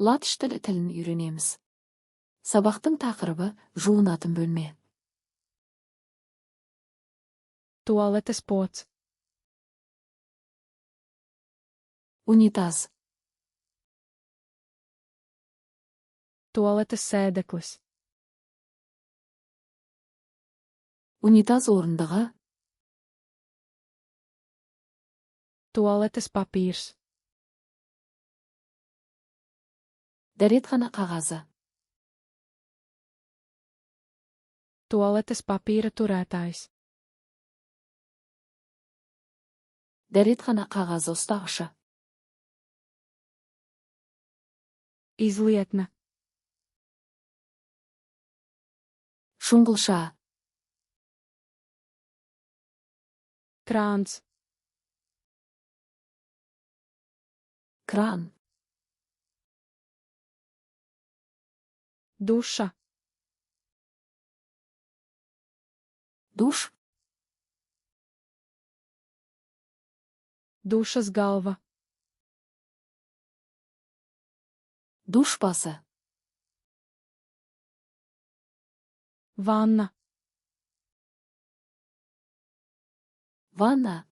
Латыш тілін үйренеміз. Сабақтың тақырыбы жуынатын бөлме. Tualetes pods. Унитаз. Tualetes sēdeklis. Унитаз орындығы. Tualetes papīrs. Дәретхана қағазы. Tualetes papīra turētājs. Дәретхана қағазы ұстағышы. Izlietne. Шұңғылша. Krāns. Кран. Duša. Душ. Dušas galva. Душ басы. Vanna. Ванна.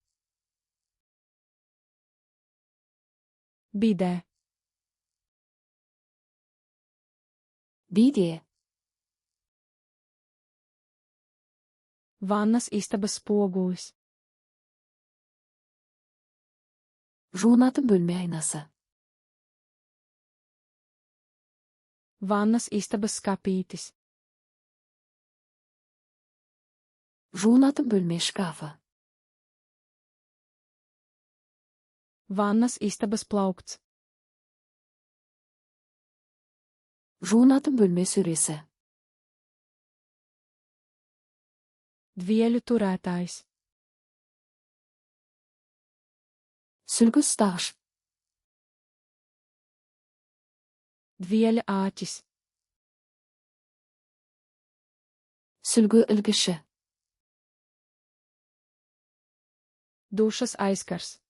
Bidē. Биде. Vannas istabas spogulis. Жуынатын бөлме айнасы. Vannas istabas skapītis. Жуынатын бөлме шкафы. Vannas istabas plaukts. Жуынатын бөлме сөресі. Dvieļu turētājs. Сүлгі ұстағыш. Dvieļa āķis. Сүлгі ілгіші. Dušas aizkars.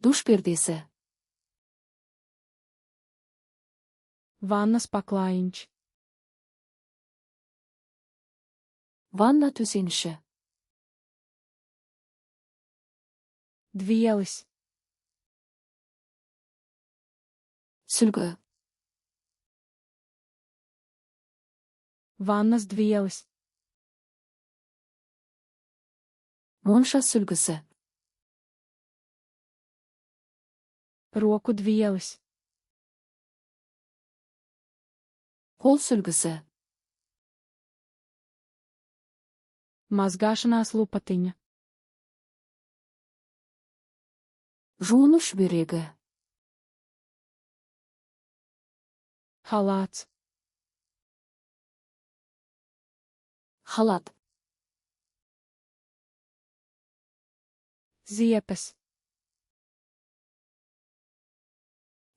Душ пердесі. Vannas paklājiņš. Ванна төсеніші. Dvielis. Сүлгі. Vannas dvielis. Монша сүлгісі. Roku dvielis. Қол сүлгісі. Mazgāšanās lupatiņa. Жуыныш бөрегі. Halāts. Халат. Ziepes.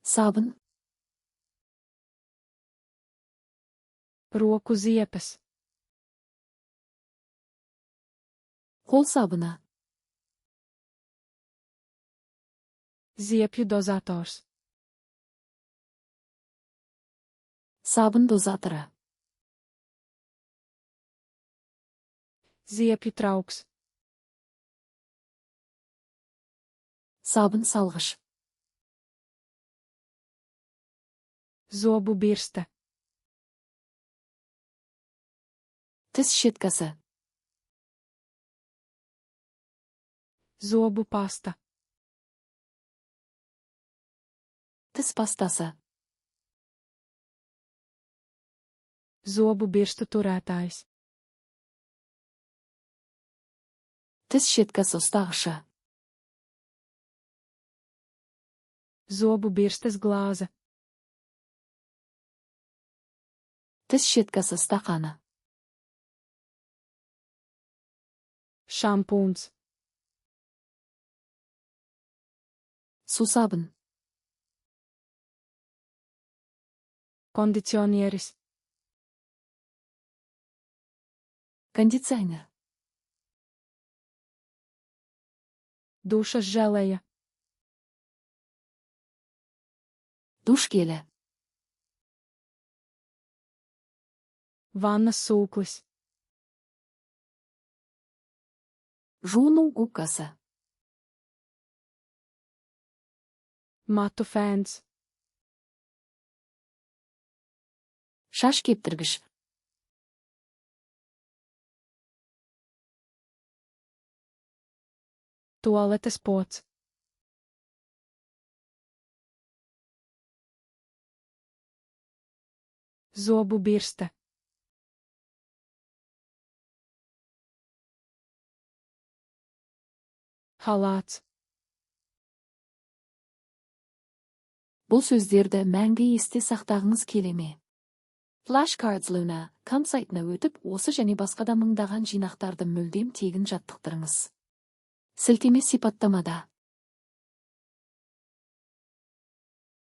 Сабын. Roku ziepes. Қол сабыны. Ziepju dozators. Сабын дозаторы. Ziepju trauks. Сабын салғыш. Zobu birste. Тіс щеткасы. Zobu pasta. Тіс пастасы. Zobu birstu turētājs. Тіс щеткасы ұстағышы. Zobu birstes glāze. Тіс щеткасы стақаны. Šampūns. Сусабын. Kondicionieris. Кондиционер. Dušas želeja. Душ келі. Ванна суuklys. Жуыну губкасы. Matu fēns. Шаш кептіргіш. Tualetes pods. Zobu birste. Halāts. Бұл сөздерді мәңгі есте сақтағыңыз келеме. Flashcards Luna com сайтына өтіп, осы және басқа да мыңдаған жинақтарды мүлдем тегін жаттықтырыңыз. Сілтеме сипаттамада.